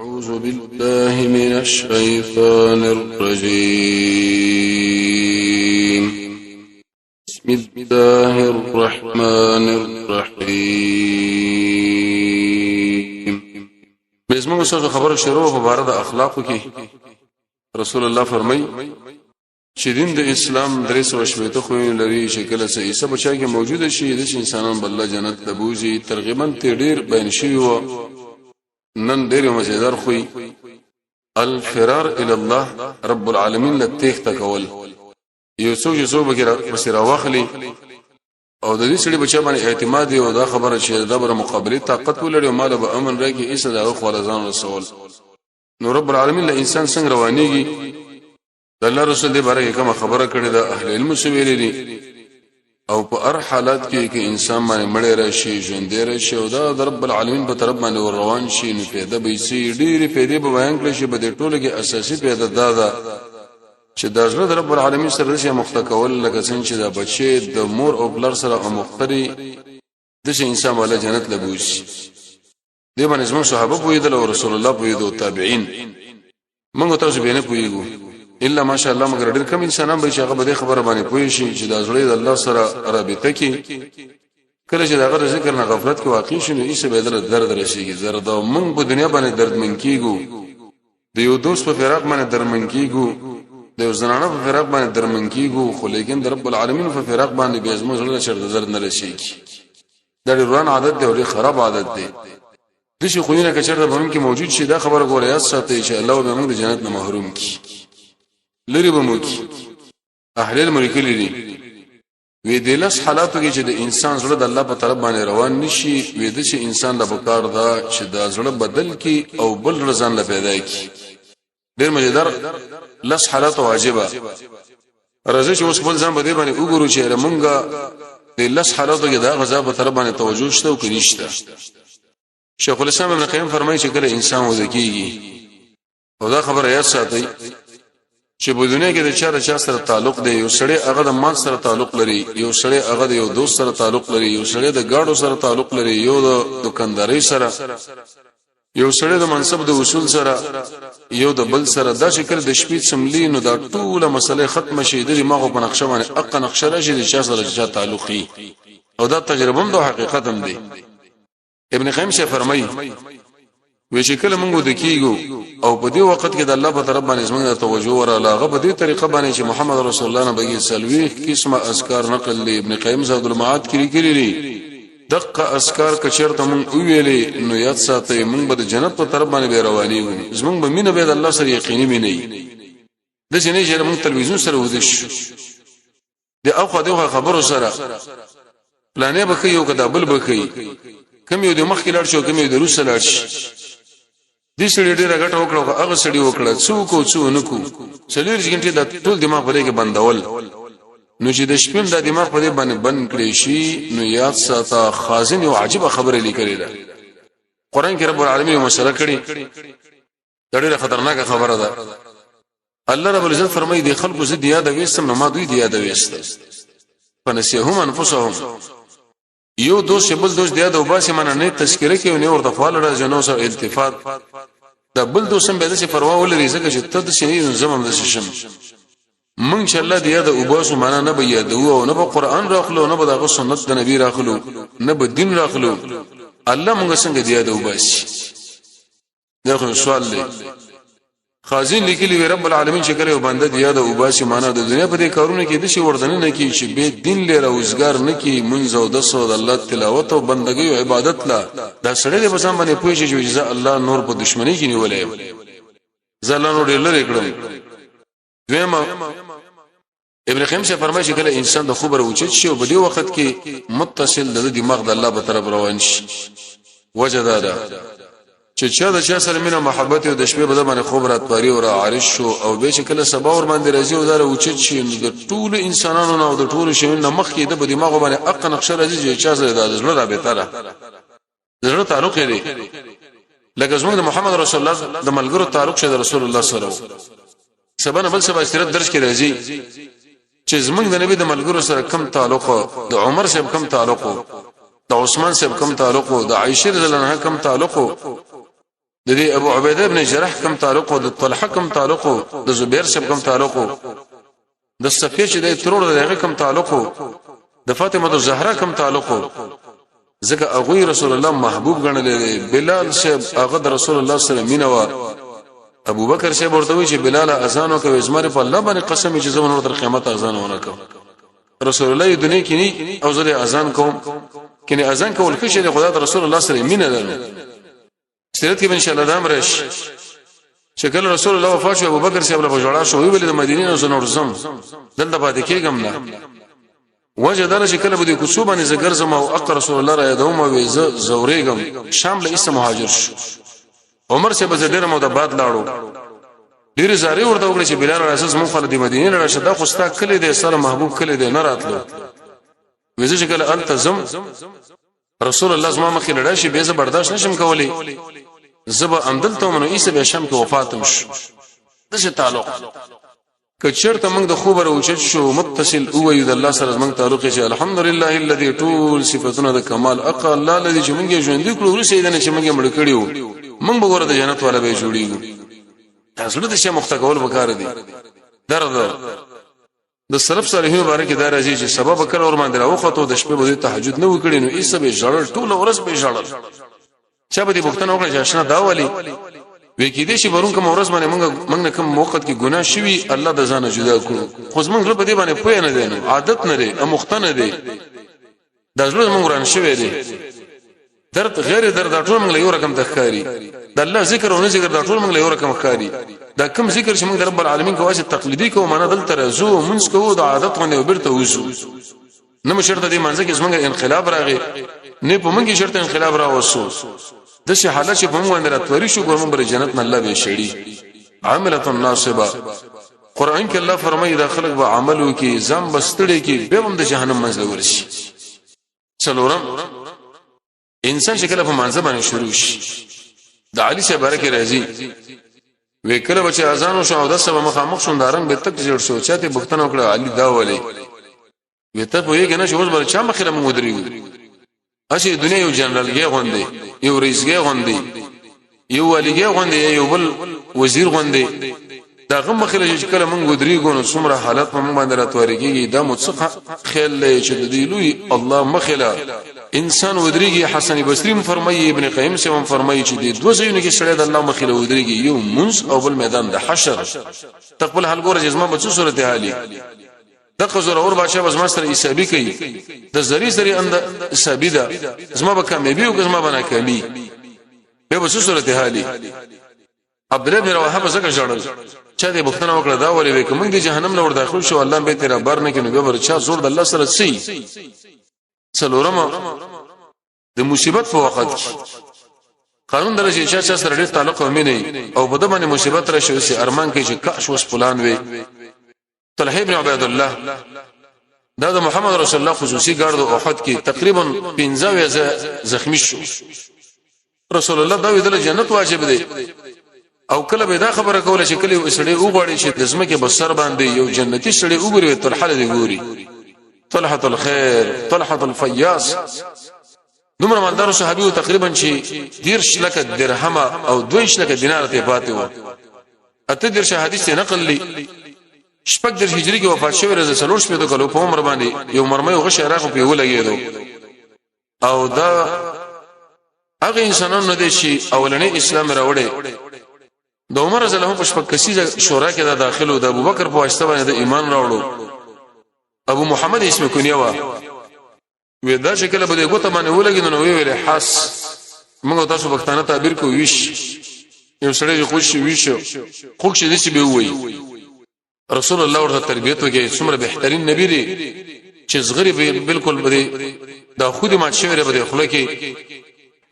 أعوذ بالله من الشيطان الرجيم بسم الله الرحمن الرحيم بسم الله سره خبر شروع په بار د اخلاقو کې رسول الله فرمای چې دین د اسلام درې سو شپته خو لري شکل سه ایسه بچا کې موجوده شي د انسانان بل جنت ته بوزي ترغیبا تډیر بین شي و نن ډیر مزیدار خوې الفرار الى الله رب العالمین لتیخ تکول یو څو یو بسره واخلي او د دې سړي بچا باندې اعتماد او دا خبره چې د بر مقابله طاقت ولري او مال به امن راکې ایسه دا خو ځان رسول نو رب العالمین له انسان څنګه روانيږي د الله رسول دی باره کوم خبره کړې ده اهل علم سویلې دي او په هر حالت کې کې انسان باندې مړ راشي ژوند راشي او دا رب العالمین په طرف باندې ور روان شي نو پیدا به سي ډېری پیدا به بیان کړي شي به د ټولو کې اساسي پیدا ده چې د حضرت رب العالمین سره رسي مختکول لکه څنګه چې دا بچي د مور او بلر سره مختري د انسان ولا جنت لبوشي دی باندې زموږ صحابه پویدل او رسول الله پویدو تابعین موږ تاسو به نه پویګو الا ماشاء الله مگر ډېر کم انسانان به چې هغه به خبره باندې پوي شي چې د زړه د الله سره رابطه کې کله چې دا غره ذکر نه غفلت کې واقع شي نو ایسه به درد راشي درد او موږ په دنیا باندې دردمن کیګو د یو دوست په فراق باندې دردمن کیګو د یو زنانه په فراق باندې دردمن کیګو خو لیکن د رب العالمین په فراق باندې به زموږ زړه شر درد نه راشي دا ډېر عادت دی او ډېر خراب عادت دی د شي خوینه کچر د بهم کې موجود شي دا خبره ګوریا ساتي چې الله به موږ د جنت نه محروم کی لری بمو کی اهل الملک لري وې د لاس حالاتو کې چې د انسان زړه د الله په طرف باندې روان نشي وې د شي انسان د بکار دا چې د زړه بدل کی او بل رضان له پیدا کی ډېر مزیدار لاس حالات واجبہ راځي چې اوس بل ځان بده باندې وګورو چې رمونګه د لاس حالاتو کې دا غذا په طرف باندې توجه شته او کړيشته شیخ الاسلام ابن قیم فرمایي چې کله انسان وځکیږي او دا خبره یاد ساتي چې په دنیا کې د چا سره تعلق دی یو سړی هغه د مال سره تعلق لري یو سړی هغه د یو دوست سره تعلق لري یو سړی د گاډو سره تعلق لري یو د دکانداري سره یو سړی د منصب د وصول سره یو د بل سره دا شکل د شپې سملی نو دا ټوله مسله ختم شي د دماغ په نقشه باندې اق نقشه راشي د چا سره تعلقي او دا تجربه هم د حقیقت هم دی ابن قیم شه فرمایي وی چې کله موږ د کیګو او په دې وخت کې د الله په طرف باندې زموږ توجه وراله په دې طریقه باندې چې محمد رسول الله نبی سلوي قسمه اذکار نقل لی ابن قیم زاد المعاد کړي دغه اذکار کچرته موږ ویلې نو یاد ساتي موږ به د جنت په طرف باندې رواني وي زموږ به مینه به د الله سره یقیني مینه د څنګه چې موږ تلویزیون سره ودش د اوخه دغه خبرو سره پلانې به کوي او کدا بل به کوي کوم یو د مخکې لار شو کوم یو د روس لار شي دې سړي ډېر غټه وکړه هغه سړي وکړه څوک او څو نکو څلور غنټې د ټول دماغ په دې کې بندول نو چې د شپې د دماغ په دې باندې بند کړی شي نو یاد ساته خازن او عجیب خبره لیکلې ده قران کې رب العالمین مسله کړي ډېر خطرناک خبره ده الله رب العزت فرمایي د خلکو زه دی یاد وېستم نو ما دوی دی یاد وېست فنسيهم انفسهم یو دوست بل دوست دی دا وباسه منه نه تذکره کوي نه ورته فال راځي نو سره التفات دا بل دوست هم به څه پروا ولري ځکه چې تد شنی زمم د شم من چې الله دی دا وباسه منه نه به یادو او نه به قران راخلو نه به د سنت د نبی راخلو نه به دین راخلو الله موږ څنګه دی دا وباسي دا خو سوال دی خازن لیکلی رب العالمین چې کله بنده دی دا وباسي معنا د دنیا په دې کارونه کې د شی وردن نه کی چې به دین لري روزګار نه کی منځ او د سود الله تلاوت او بندګي او عبادت لا دا سره د بسام باندې پوښي چې جزاء الله نور په دشمنی کې نیولې زلانو ډېر لري کړم دویمه ابن قیم سے فرمایي چې کله انسان د خبر اوچت شي او په دې وخت کې متصل د دماغ د الله په طرف روان شي وجدادا چې چا د چا سره مینه محبت او د شپې په باندې خوب راتواري او عارش شو او به شکل سبا ور باندې راځي او دا اوچت شي د ټول انسانانو او د ټول شیانو مخ کې د دماغ باندې اق نقشه راځي چې چا سره د زړه رابطه را زړه تعلق لري لکه زموږ د محمد رسول الله د ملګرو تعلق شه د رسول الله سره سبا نه بل سبا استرات درش کې راځي چې زموږ د نبی د ملګرو سره کم تعلق د عمر سره کم تعلق د عثمان سره کم تعلق د عائشه رضی الله عنها کم تعلق د دې ابو عبیده ابن جراح کم تعلق او د طلحه کم تعلق او د زبیر سره کم تعلق او د صفیه چې د ترور دغه کم تعلق او د فاطمه الزهرا کم تعلق او ځکه هغه رسول الله محبوب ګڼل. بلال صاحب هغه د رسول الله سره مینه وا. ابو بکر صاحب ورته وی چې بلال اذان وکوي زمره په الله باندې قسم چې زمونږ تر قیامت اذان ونه کوي. رسول الله دنیا کې نه او زه اذان کوم کني اذان کول خشه د خدای رسول الله سره مینه ده. سیرت کې ان شاء الله دام رش شکل رسول الله وفات شو ابو بکر صاحب له جوړا شو ویل د مدینې نو زنورزم دلته پاتې کېګم نه وجه دار شکل بده کوڅوبانه زګرزم او اق رسول الله را دوم او زورېګم شام له اسه مهاجر شو. عمر سے بزډر مو د باد لاړو ډیر زاري ورته وکړي چې بلال اساس مو خلک د مدینې لړ شدا خوستا کلی د سره محبوب کلی د نه راتلو وځي شکل التزم رسول الله زما مخې لړ شي به زبرداشت نشم کولی زبا امدلته منو عیسی به شام کې وفاتم شو. دغه تعلق کچرته موږ د خوبره اوچت شو متصل او یو د الله سره موږ تعلق شي. الحمدلله الذي طول صفاتنا د کمال اقا الله الذي چې موږ ژوند کړو رسیدنه چې موږ مړ کړیو موږ به ورته د جنت والا به جوړیږو. تاسو له څه مختکول وکړه دي درد د سلف صالحین مبارک دا راځي چې سبب کړه اور باندې راوخته د شپې به تهجد نه وکړي نو ایسه به جړل ټول ورځ به جړل چا به دې وختونه وکړي چې آشنا دا والی وې کې دې شي ورون کوم ورځ باندې موږ کوم وخت کې ګناه شوي الله د ځانه جدا کړو خو موږ په دې باندې پوه نه دي عادت نه لري مختنه دي د ځلو موږ ران شوي دي درد غیر درد ټول موږ له یو رقم تخکاری د الله ذکر او نه ذکر د ټول موږ له یو رقم ښکاری دا کوم ذکر چې موږ د رب العالمین کواسه تقلیدی کوو معنا دلته رزو منځ کوو د عادت باندې وبرته وځو نه مشرته دې منځ کې زمونږ انقلاب راغی نه په موږ شرط انقلاب راوسو د شي حالت چې په موږ باندې راتوري شو ګورم بر جنت نه الله به شړي عامله ناصبه. قران کې الله فرمایي دا خلق به عملو کې زم بستړي کې به هم د جهنم منځ ورشي. څلورم انسان شکل په منځ باندې شروع شي. د علي شه برکه راځي وکړه بچ اذان او شو د سبا مخامخ شوندارن به تک جوړ شو چاته بختنه وکړه علي دا ولي وته په یې کنه شوز بل چا مخره مودري اسی دنیا یو جنرالګي غوندي یو رئیسګي غوندي یو والیګي غوندي یو بل وزیر غوندي دا غم مخله چې کله مونږ ودري ګونو څومره حالت په مونږ باندې راتوريږي دا متصخ خیل چې د لوی الله مخله انسان ودريږي. حسن بصري فرمایي ابن قیم سے فرمایي چې د دوه ځایونو کې سره د الله مخله ودريږي یو منځ او بل میدان د حشر تقبل حل ګور جسمه په څه صورت حالي دغه زور اور بادشاہ بس ماستر حسابي کوي د زری زری اند حسابي ده زما به کامیابی او زما بنا کمی به څه صورت حالي. عبد الله بن رواحه په څنګه جوړل چا دې بختنه وکړه دا ولې وکم موږ د جهنم نه ور داخل شو الله به تیرا بار نه کینو به ورچا زور د الله سره سي. څلورم د مصیبت په وخت کې قانون درجه چې چا سره ډېر تعلق هم نه او په دمنه مصیبت را شوی سي ارمان کوي چې کاش وس پلان وي. طلحه ابن عبید الله دا د محمد رسول الله خصوصي ګارد او احد کې تقریبا 15 زخمی شو. رسول الله دا ویل جنت واجب دی او کله به دا خبره کوله چې کله وسړي وګړي چې د زمکه بسر باندې یو جنتی سړي وګوري طلحه دې ګوري طلحه الخير طلحه الفياس دومره مالدار صحابي تقریبا چې 10 لک درهم او 2 لک دینار ته پاتې و. اته در حدیث نقل لي شپږ در هجری کې وفات شوی رضی الله عنه په کلو په عمر باندې یو مرمۍ غش راغو په ولګېدو او دا هغه انسانانو دي چې اولنې اسلام راوړې د عمر رضی الله عنه په شپږ کسیزه شورا کې دا داخلو د ابوبکر په واسطه باندې د ایمان راوړو. ابو محمد اسمه کنیه وا وې دا شکل به دغه ته باندې ولګېدو نو ویل حس موږ تاسو وختانه تعبیر کو ویش یو سړی خوش ویش خوښ دي چې به وایي رسول الله ورته تربیت وکي څومره بهترین نبی دی چې زغری بالکل بده دا خود ما شویره بده خلک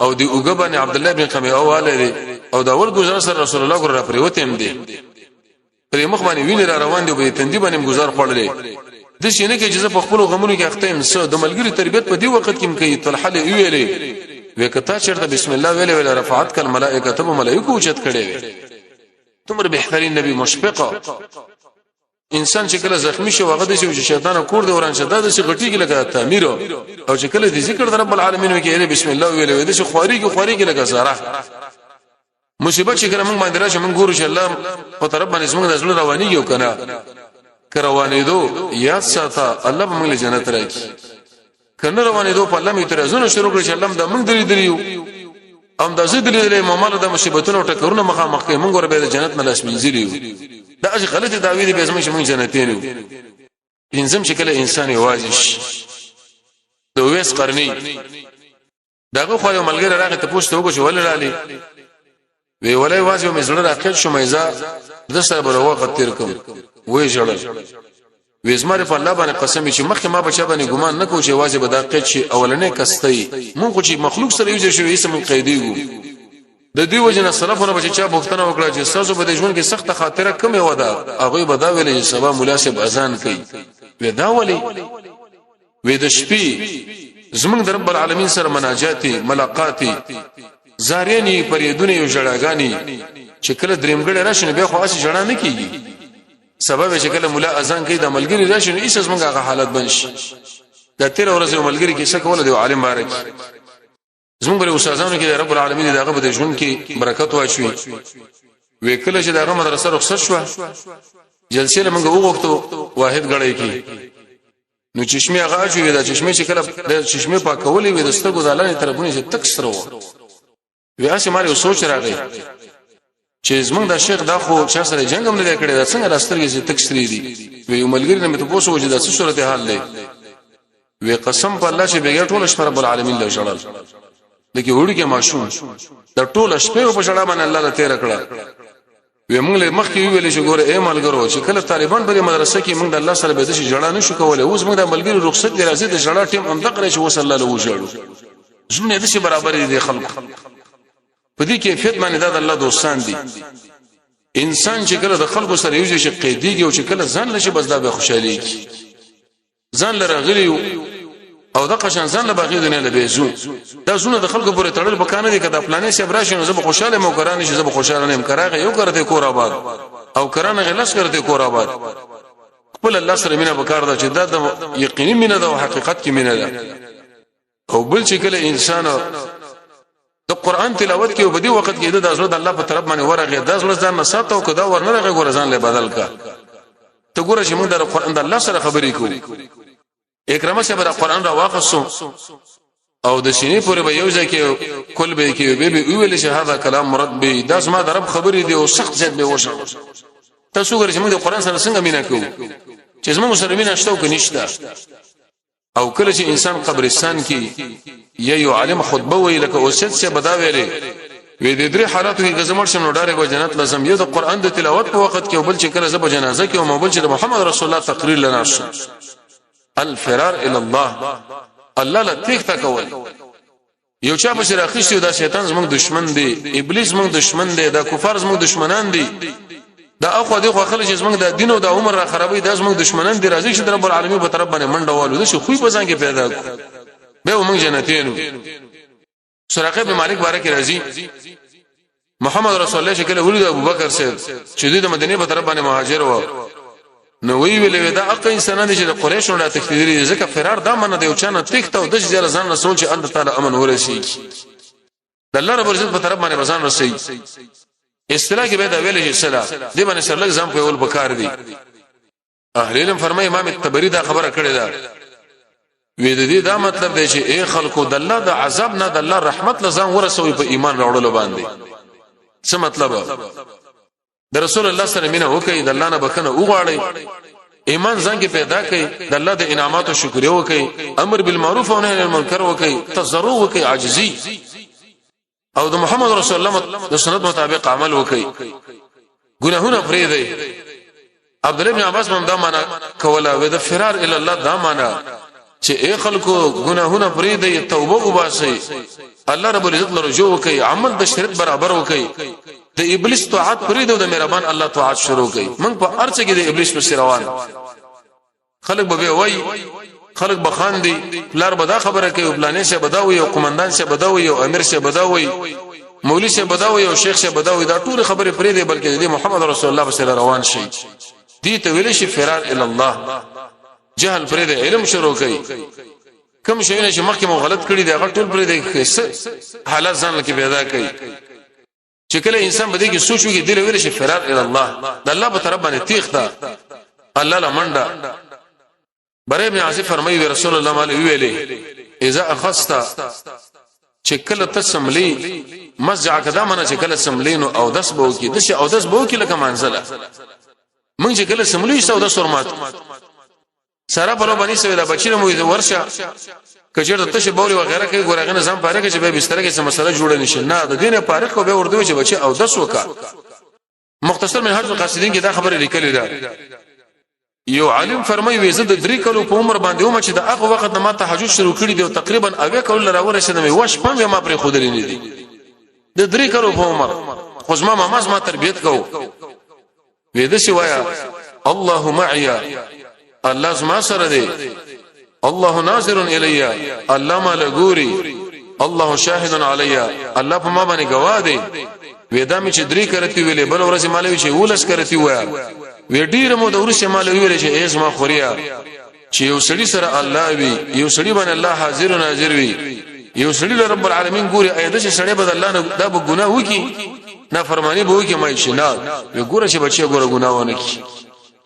او دی اوګبانی عبد الله بن قمی اواله دی او دا ور گزار سره رسول الله ګره پریوت هم دی پرې مخ باندې ویني را روان دی به تندی باندې گزار خړلې د شینه کې جزه په خپل غمونو کې اخته هم سو د ملګری تربیت په دی وخت کې کوي طلحه ویلې وکتا چرته بسم الله ویلې رفعت کل ملائکه تب ملائکه اوچت کړي تمر بهترین نبی مشفقه انسان چې کله زخمی شو هغه د شیطان کور دی وران شته د غټی کې لګا تعمیر او چې کله د ذکر د رب العالمین وکړي بسم الله ویلې د خواري کې لګا زاره مصیبت چې کله موږ باندې راشي موږ ګورو چې الله په طرف باندې زموږ د ځل روانيږي او کنه کروانېدو یاد ساته الله به موږ له جنت راکړي کنه روانېدو په الله می ترزونه شروع کړی چې الله د موږ دریو ام د زیدلې معاملې د مصیبتونو ټکرونه مخامخ کې موږ ور به د جنت ملاش منځريو دا چې غلطه دعوی دي به زموږ موږ جنتین یو انسان شکل انسان واجش د وېس قرنی داغه خو یو ملګری راغی ته پوښتنه وکړه ولې رالي وی ولای واسه مې زړه راکړ شو مېزه د سره بل وخت تیر کوم وې جوړل وې زماره په الله باندې قسم چې مخکې ما بچا باندې ګمان نه کو چې واجب بداقه چې اولنې کستې مونږ چې مخلوق سره یو ځای شو اسم قیدیو د دې وجنه سلفونه بچا چا بوختنه وکړه چې ساسو په دې ژوند کې سخت خاطره کمه ودا هغه بدا ویلې چې سبا مناسب اذان کوي وې دا ولي وې د شپې زمونږ د رب العالمین سره مناجاتي ملاقاتي زاريني پرېدونه یو جړاګانی چې کله درېمګړې راشي به خو اسی جړا نه کیږي سبب چې کله مولا اذان کوي د ملګری راشي نو ایسه زمونږه حالت بنشي د تیر ورځې ملګری کې څه کوله دی عالم بارک زمونږ له استادانو کې رب العالمین دغه په ژوند کې برکت واچوي وکله چې دغه مدرسه رخصت شو جلسه له موږ وغوښتو واحد غړی کې نو چشمه هغه چې دا چشمه چې کله د چشمه پاکولې وي د سترګو دالانې طرفونه چې تک سره و بیا چې ماري سوچ راغی چې زمونږ د شیخ دا خو چا سره جنگ هم نه کړی دا څنګه راسترګې چې تک سری دي وی ملګری نه مې ته پوښتنه وکړه د څه صورت حال دی وی قسم په الله چې بغیر ټول شپه رب العالمین له جلال لکه وړي کې ماشوم د ټول شپه په شړا باندې الله له تیر کړه وی موږ له مخ کې ویل چې ګوره اے ملګرو چې کله طالبان په مدرسه کې موږ د الله سره به د جړا نه شو کولای اوس موږ د ملګری رخصت دی راځي د جړا ټیم هم دغه چې وصلی الله له وجړو زمونه د شي برابر دي خلک په دې کیفیت باندې د الله دوستان دي انسان چې کله د خلکو سره یو ځای قیدیږي او چې کله ځان لشي بس دا به خوشالي کی ځان لره غلی او د قشن ځان له باغې دنیا له بيزو دا زونه د خلکو پورې تړل پکانه دي کده پلانې سي براشي نو زه به خوشاله مو ګرانې شي زه به خوشاله نیم کراغه یو کرته کور آباد او کرانه غلس کرته کور آباد خپل الله سره مینه وکړه دا چې دا د یقیني مینه ده او حقیقت کې مینه ده او بل چې کله انسان د قران تلاوت کې په دې وخت کې د حضرت الله په طرف باندې ورغه د حضرت ځان نساته او کدا ورنغه ګورزان له بدل کا ته ګوره چې موږ د قران د الله سره خبرې کوو اکرامه صاحب د قران را واخصو او د سینې پورې به یو ځکه کول به کې به ویل شي هاذا کلام مراد به داس ما د رب خبرې دی او سخت ځد به وشه تاسو ګورئ چې موږ د قران سره څنګه مینا کوو چې زموږ مسلمانین اشتو کې نشته او کله چې انسان قبرستان کې یو عالم خطبه وی لکه اوسد څخه بدا ویلې وې د درې حالاتو کې غزمړ شنو ډارې کو جنت لازم یو د قران د تلاوت په وخت کې او بل چې کله زب جنازه کې او مبل چې محمد رسول الله تقریر لنا شو الفرار الى الله الله لا تخته کول یو چا په شر اخیستو دا شیطان زموږ دشمن دی ابلیس زموږ دشمن دی دا کفار زموږ دشمنان دي دا اخو دغه خلک چې زموږ د دین او د عمر را خرابوي دا زموږ دشمنان دي راځي چې رب العالمین په طرف باندې منډه والو د شو خو په ځان کې پیدا به موږ جنتینو سراقه بن مالک بارک راضي محمد رسول الله شکل ولید ابوبکر سره چې د مدینه په طرف باندې مهاجر و نو وی ویل دا اق انسانان چې د قریش نه تکفیری ځکه فرار دا منه دی او چانه تخته او د ځل ځان رسول چې الله تعالی امن ورسي د الله رب عزت په طرف باندې ځان رسي اصطلاح کې به دا ویل چې صلاح دی باندې سره لږ ځم په ول بکار دي اهل علم فرمای امام الطبری دا خبره کړې ده وې د دې دا مطلب دی چې اے خلکو د الله د عذاب نه د الله رحمت لزان ورسوي په ایمان راوړلو باندې څه مطلب د رسول الله سره مینه وکي د الله نه بکنه وغواړي ایمان ځان کې پیدا کړي د الله د انعاماتو شکر وکي امر بالمعروف او نهي عن المنکر وکي تضرع وکي عاجزي او د محمد رسول الله د سنت مطابق عمل وکي ګناهونه پرې دی عبد الله بن عباس هم دا معنا کوله و د فرار الى الله دا معنا چې اے خلکو ګناهونه پرې دی توبه وباسي الله رب العزت لرجو وکي عمل د شریعت برابر وکي د ابلیس طاعت پرې دی د مهربان الله طاعت شروع کړي موږ په ارڅ کې د ابلیس په روان خلک به وای خلق بخاندي لار بدا خبره کوي پلانې شه بداوي او قومندان شه بداوي او امیر شه بداوي مولوی شه بداوي او شیخ شه بداوي دا ټول خبره پرې دی بلکې د محمد رسول الله سره روان شي دي ته ویل شي فرار الى الله جهل پرې دی علم شروع کوي کوم شي چې مخکې مو غلط کړی دی هغه ټول پرې دی حالات ځان لکه پیدا کوي چې کله انسان بده کې سوچ وکړي دل ویل شي فرار الى الله د الله په طرف باندې تیخته الله لمنډه بره ابن عاصف فرمایي رسول الله علیه ویلي اذا اخذت چې کله تسملی مسجع کدا منه چې کله سملینو او دس بو کې دشه او دس بو کې لکه منزله مونږ چې کله سملی شو د سورمات سره په لوبانی سوي دا بچی مو ورشه کچېر ته شه بوري وغیرہ کوي ګورغه نظام پاره کې چې به بستر کې سم مسله جوړ نشي نه د دینه پاره کو به ورته چې بچي او دس وکا مختصر منهج القاصدین کې دا خبره لیکلې ده یو عالم فرمایي وې زه د 3 کلو په عمر باندې ومه چې د هغه وخت نه ما تهجد شروع کړی دی او تقریبا اوې کول راوړل شنه وښ پم ما پرې خودلې نه دي د 3 کلو په عمر خو ما تربيت کو وې د شوایا الله معي الله زما سره دی الله ناظر الي الله ما لګوري الله شاهد علي الله په ما باندې گواه دی وېدا می چې 3 کرتی ویلې بل ورځ مالوي چې ولس کرتی وای وې ډیر مو د ورسې مالوي ویلې چې ایس ما خوریا چې یو سړي سره الله وي یو سړي باندې الله حاضر او ناظر وي یو سړي رب العالمین ګوري اېدا چې سړي بد الله نه دا به ګناه وکي نه فرمانی به وکي مې شنه وي ګوره چې بچي ګوره ګناه ونه کی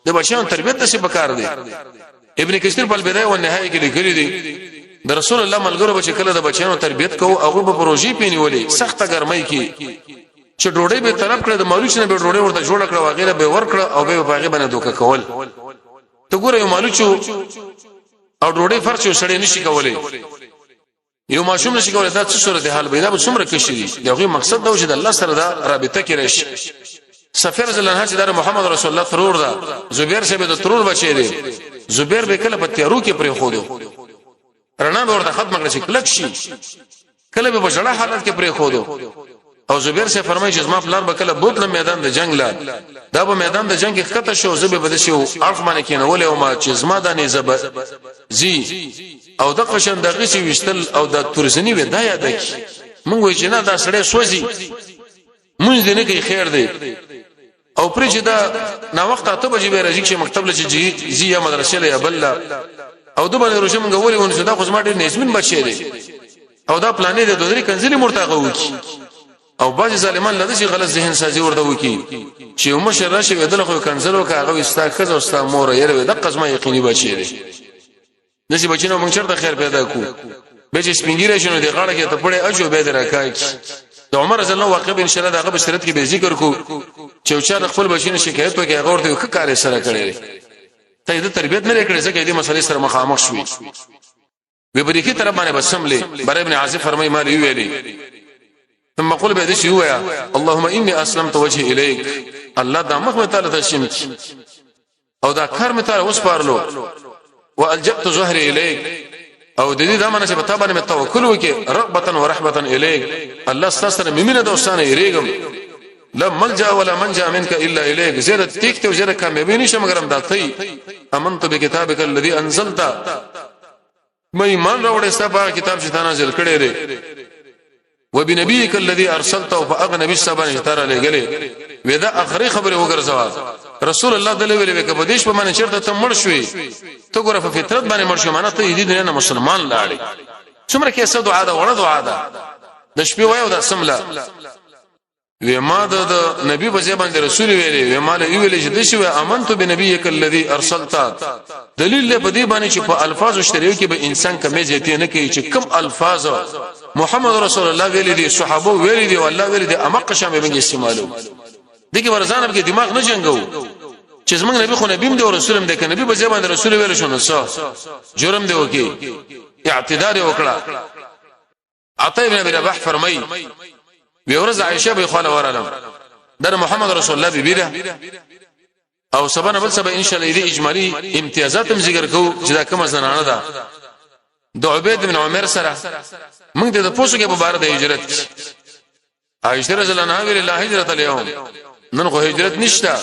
د بچیانو تربیت د څه پکار دی ابن کثیر په البدایه او النهایه کې لیکلي دي د رسول الله ملګرو بچ کله د بچیانو تربیت کوو هغه په پروژې پینولې سخته ګرمۍ کې چې ډوډۍ به طلب کړه د مالوچ نه به ډوډۍ ورته جوړ کړه وغیرہ به ور کړه او به باغې باندې دوکه کول ته ګوره یو مالوچ او ډوډۍ فرچو سړی نشي کولای یو ماشوم نشي کولای دا څه صورت حال به دا به څومره کشي دي دغه مقصد دا و چې د الله سره دا رابطه کې راشي سفیر زلنه چې د محمد رسول الله ترور دا زبیر شه به د ترور بچی دی زبیر به کله په تیارو کې پرې خودو رڼا به ورته ختم کړي کلک شي کله به بشړه حالت کې پرې خودو او زبیر سے فرمایي چې زما پلار به کله بوتله میدان د جنگ لا دا به میدان د جنگ کې خطه شو زبې بده شو اړخ باندې کېنول او ما چې زما د نه زب زی او د قشن دغه شي وشتل او د تورزنی و دا یاد کی مونږ وی چې نه دا سړی سوځي مونږ دې نه کوي خیر دی او پرې چې دا نا وخت ته به به راځي چې مکتب لچې زی یا مدرسې له بل او د باندې روشه مونږ ولې ونه دا خو زما ډېر نظم بچی دی او دا پلانې د دوی کنځلي مرتاغه وکي او باج ظالمان لږ شي غلط ذهن سازي ورته وکي چې عمر شراشه ودل خو کنځلو کاغه استاخذ او استا مور یې د قسمه یقیني بچی دی نشي بچینو مونږ چرته خیر پیدا کو به چې سپینګیره شنو دی غاړه کې ته پړې اجو به درکای د عمر رضی الله واقع ان شاء الله دغه بشرت کې به ذکر کو چې او چا خپل بچینو شکایت وکړي هغه ورته ښه کار سره کړی ته دې تربیت نه کړې ځکه دې مسلې سره مخامخ شوې به بری کی طرف باندې بسملې بر ابن عاصف فرمای مال ویلي ثم قل به دې شو یا اللهم اني اسلمت وجهي اليك الله دا مخ تعالی تشمت او دا کار مې تعالی اوس پارلو والجبت ظهري اليك او د دې دمنه چې په تابانه مې توکل وکي رغبه ورحمه اليك الله ستاسو ممنه دوستانه یریګم لا ملجا ولا منجا منك الا اليك زياده تکته وزره کامیابی نشه مگر هم داتې امنت بكتابك الذي انزلت مې ایمان راوړې ستا کتاب چې تا نازل کړی دی وبنبيك الذي ارسلته فاغنى بالسبن ترى لګلې ودا اخري خبره وګرځوا رسول الله دلته ویلې کبه دیش په باندې چرته ته مړ شوې ته ګوره په فطرت باندې مړ شو معنی ته دې دنیا نه مسلمان لاړې څومره کې څه دعا ده وړه دعا ده د شپې وایو د سمله وی ما د نبی په ځای باندې رسول ویلې وی ما له ویلې چې د شوې امنت بنبيك الذي ارسلت دلیل له بدی باندې چې په الفاظ شریعه کې به انسان کمې زیاتې نه کوي چې کم الفاظ محمد رسول الله ویلي دي صحابه ویلي دي والله ویلي دي امق شامه به استعمالو دغه ورزانه کې دماغ نه جنګو چې زمنګ نبی خو نبی دې او رسولم دې کنه نبی په ځای باندې رسول ویل شو نو جرم دی وکي اعتدار وکړه عطا ابن ابي رباح فرمای ویورز عائشه به خاله ورالم در محمد رسول الله بیبیره او سبانه بل سبا ان شاء الله دې اجمالی امتیازات هم ذکر کو چې دا کوم زنانه ده د عبید بن عمر سره موږ د پوسو کې په بار د هجرت عائشه رضی الله عنها ویل لا هجرت اليوم نن خو هجرت نشته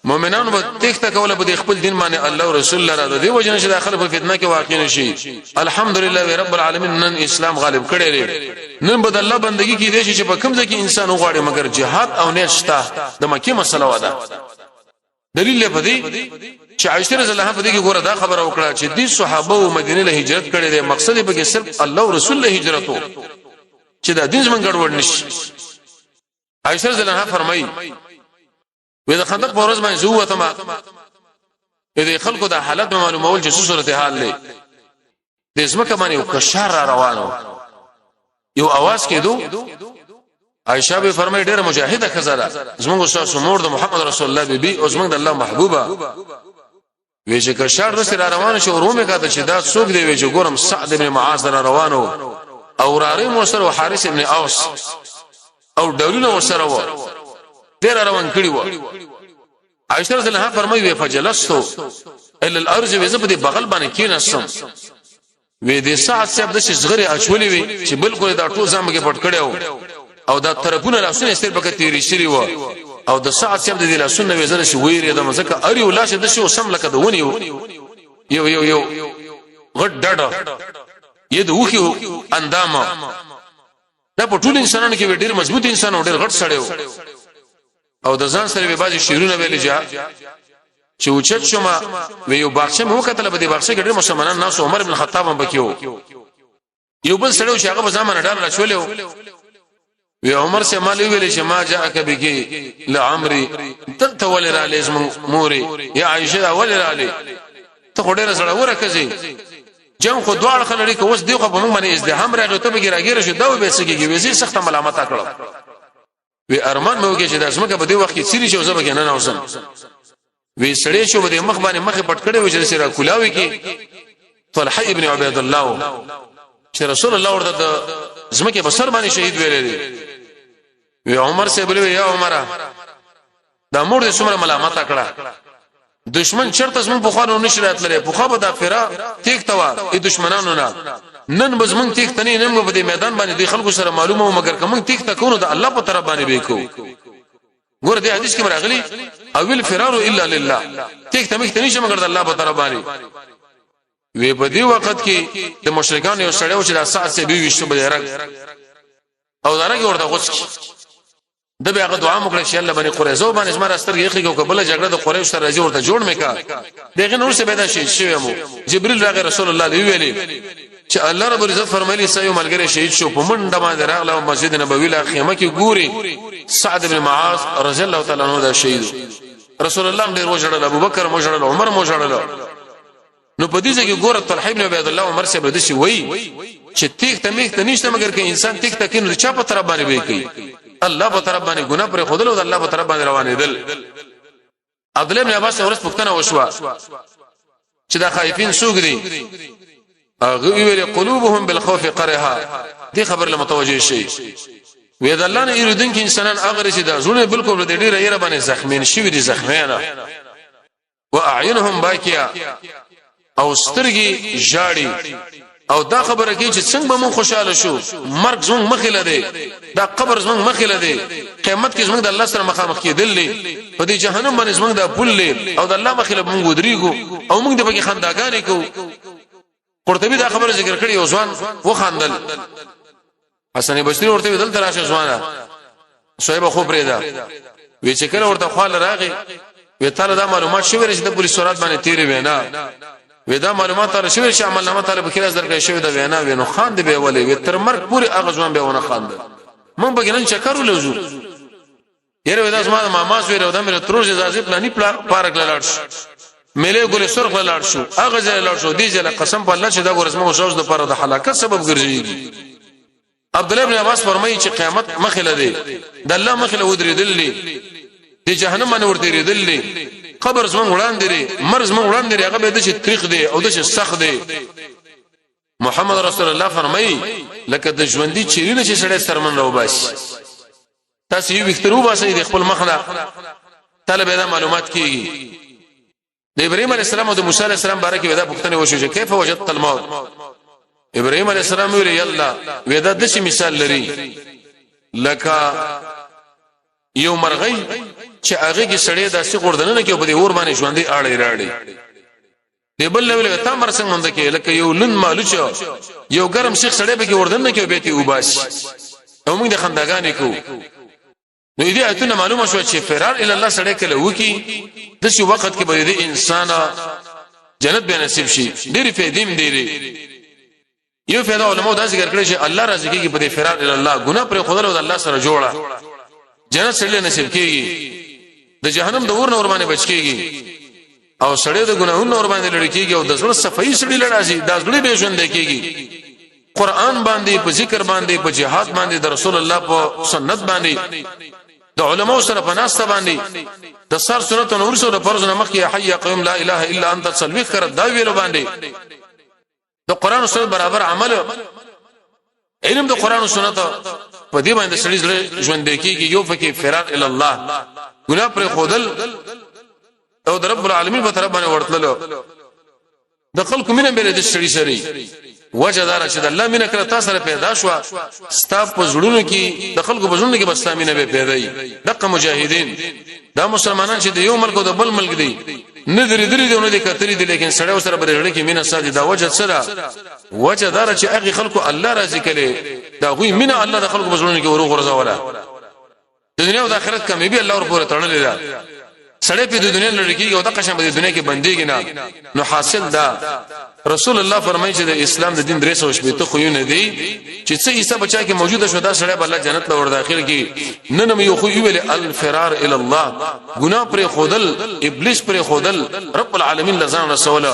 مؤمنانو به تخته کوله په خپل دین باندې الله او رسول الله را دي وجنه چې داخله په فتنه کې واقع نشي الحمدلله رب العالمین نن اسلام غالب کړي لري نن بد الله بندگی کې دي چې په کوم ځکه انسان وغواړي مگر جهاد او نه شته د مکه مسله ودا دلیل په دې چې عائشه رضی الله عنها په دې کې ګوره دا خبره وکړه چې دي صحابه او مدینه له هجرت کړي دي مقصد به صرف الله او رسول له هجرت وو چې دا دین زمونږ ګډوډ نشي عائشہ رضی الله عنها فرمایي وې د خندق په ورځ باندې زو وته ما دې خلکو د حالت معلومول چې صورت حال لې د اسمکه باندې یو کشار روانو یو आवाज کېدو عائشہ به فرمایي ډېر مجاهده خزاله زموږ استاد مور د محمد رسول الله بیبي او زموږ د الله محبوبه وې چې کشار د سره روان شو رومه کاته چې دا څوک دی وې چې ګورم سعد ابن معاذ روانو او راري موسر او حارث ابن اوس او دولونه وسره و ډېر روان کړي و عائشہ رضی الله عنها فرمایي فجلستو الا الارض وزبدي بغل باندې کېناستم وې د سعد صاحب د شغري اچولې وي چې بالکل دا ټول ځم کې پټ کړو او دا طرفونه لاسونه استر بکه تیری شری و او د سعد صاحب د لاسونه وزره شي ویری د مزکه اری ولاشه د شو سم لکه دونی یو غټ ډډه ید وخیو اندامه دا په ټول انسانانو کې ډېر مضبوط انسان او ډېر غټ سړی او د ځان سره به بعضی شیرونه ویل چې اوچت شوما وی یو باغچه مو کتل په دې باغچه کې ډېر مسلمانان ناس عمر ابن الخطاب هم بکیو یو بل سړی چې هغه په ځامن ډار راچولیو وی عمر سے مال ویل چې ما جاءک بکی لعمري ته ول را لازم موري یا عائشه ول را لې ته خډه سره ورکځي جنگ خو دوړ خلړي کو اوس دی خو په موږ باندې ازدحام راغی ته به راګیر شو دا به سګي وی سخت ملامت کړو وی ارمان مو کې چې د اسمکه په دې وخت کې سری شو زبګ نه اوسم وی سړی شو به مخ باندې مخ پټ کړي و چې سره کولاوي کې طلحه ابن عبید الله چې رسول الله ورته زمکه بسر باندې شهید ویلې وی عمر سے بوله یا عمره دا مور دې څومره ملامت کړه دشمن چرته زمون په خوانو نشرات لري په خو به دا فرا تیک توا ای دشمنانو نه نن بزمن تیک تنی نن په دې میدان باندې د خلکو سره معلومه مگر کوم تیک تکونو د الله په طرف باندې وکړو ګور دې حدیث کې راغلي اول فرار الا لله تیک تمخ تنی چې مگر د الله په طرف باندې وی په دې وخت کې د مشرکان یو سړیو چې د ساعت سے بي وشو به رګ او درګه ورته غوښ د به هغه دعا وکړه چې الله باندې قریزو باندې زما راستر یې خېګو کبل جګړه د قریش سره راځي ورته جوړ میکا دغه نور څه پیدا شي شومو جبريل راغی رسول الله دی ویلي چې الله رب عزت فرمایلی سيو ملګری شهید شو په منډه باندې راغله او مسجد نبوي لا خیمه کې ګوري سعد بن معاذ رضی الله تعالی عنہ دا شهید رسول الله ډېر وژړل ابو بکر وژړل عمر وژړل نو په دې ځکه ګوره طلحه ابن عبید الله عمر سے بده شي وای چې تیک تمیک تنيشته مگر کې انسان تیک تکین رچا په طرف باندې وی کوي الله په طرف باندې ګناه پر خودلو د الله په طرف باندې روانې دل عبد الله بن عباس ورس پښتنه وشوا چې دا خائفین سوق دي هغه ویل قلوبهم بالخوف قرها دي خبر له متوجه شي وې د الله نه یریدون کې انسانان هغه چې دا زونه بالکل د ډیره یره باندې زخمین شي دي زخمینه واعینهم باکیا او سترګي جاړي او دا خبره کوي چې څنګه به مون خوشاله شو مرګ زمون مخېله دی دا قبر زمون مخېله دی قیامت کې زمون د الله سره مخامخ کېدل دي په دې جهنم باندې زمون دا پل له او د الله مخېله مونږ ودرېګو او مونږ د بګي خنداګانې کو قرطبي دا خبره ذکر کړي او ځوان و خندل حسن بصري ورته دل تراشه ځوانه صہیب خو پرېدا وی چې کله ورته خپل راغی وی تعالی دا معلومات شوی چې د پولیس سورات باندې تیرې وینا ودا معلومات تر شوی چې عمل نامه طالب کې نظر کوي شوی دا وینا وینو خان دی به ولي تر مرګ پوری اغزوان به ونه خان مون بګنن چکر ولزو یره ودا اسما ماما سوی ودا مې تروج اجازه پلاني پارک لاړ شو ملي ګل سرخ لاړ شو اغه ځای لاړ شو دی ځله قسم په الله چې دا ورسمه وسوس د پر د هلاکت سبب ګرځي عبد الله بن عباس فرمایي چې قیامت مخله دی د الله مخله ودرېدل دي د جهنم باندې ورتېدل دي قبر زمون وړاندې لري مرز مون وړاندې لري هغه به د تاریخ دی او د سخت دی محمد رسول الله فرمایي لکه د ژوندۍ چیرینه چې سړی سرمن راو باسي تاسو یو وخترو باسي د خپل مخنه طالب دا معلومات کیږي د ابراهيم عليه السلام او د موسی عليه السلام باره کې ودا پوښتنه وشو چې کیف وجدت الموت ابراهيم عليه السلام ویل یلا ودا د شي مثال لري لکه یو مرغۍ چې هغه کې سړی داسې غوردنه کې په دې اور باندې ژوندۍ اړې راړي دی بل له تا مرسنګ مونږ کې لکه یو لن مالوچ یو ګرم شیخ سړی به کې غوردنه کې به ته وباسي او موږ د خنداګانې کو نو دې ایتونه معلومه شو چې فرار ال الله سړی کله وکی د شي وخت کې به دې انسان جنت به نصیب شي ډېری فائدې دي یو فائدہ علماء دا ذکر کړی چې الله رضا کې په دې فرار ال الله ګناه پر خدای او الله سره جوړه جنت سړي نصیب کیږي د جهنم د اور نور باندې بچ کیږي او سړي د ګناهونو نور باندې لړ کیږي او د زړه صفائی سړي لړاسي د زړه به ژوند کیږي قرآن باندې په ذکر باندې په جهاد باندې د رسول الله په سنت باندې د علماء سره په ناسته باندې د سر سنت او نور سره فرض نه مخکې حي قيوم لا اله الا انت تسلويت کړه دا ویلو باندې د قرآن او سنت برابر عمل علم د قرآن او سنت په دې باندې سړي ژوند کیږي یو فکر فرار ال الله ګناه پر خودل او د رب العالمین په طرف باندې ورتللو د خلکو مینه به د سړي سره وجه دار چې د الله مینه کړه تاسو سره پیدا شو ستاب په زړونو کې د خلکو په زړونو کې بس مینه به پیدا وي دغه مجاهدین دا مسلمانان چې د یو ملک او د بل ملک دي نه درې دی نه دي کتري دي لیکن سړی سره برېړه کې مینه ساده دا وجه سره وجه دار چې هغه خلکو الله راضي کړي دا غوي مینه الله د خلکو په زړونو کې ورو غرزاوله د دنیا او د آخرت کمې به الله ور پورې تړلې ده سړی په دنیا لړکیږي او د قشم په دنیا کې بنديږي نه نو حاصل دا رسول الله فرمایي چې د اسلام د دین 380 خوونه دي چې څه عیسی بچا کې موجوده شو دا سړی به الله جنت له ور داخل کی نن مې یو خو ویل الفرار الى الله ګناه پر خودل ابلیس پر خودل رب العالمین لزان رسول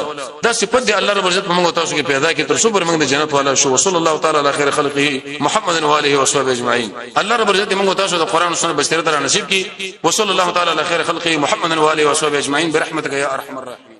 دا صفت دی الله رب عزت موږ تاسو کې پیدا کی تر څو پر موږ د جنت والا شو صلی الله تعالی علی خیر خلقه محمد و علیه و صحبه اجمعین الله رب عزت موږ تاسو د قران او سنت بشریت را نصیب کی وصلی الله تعالی علی خیر خلقه محمد و علیه و صحبه اجمعین برحمتک یا ارحم الراحمین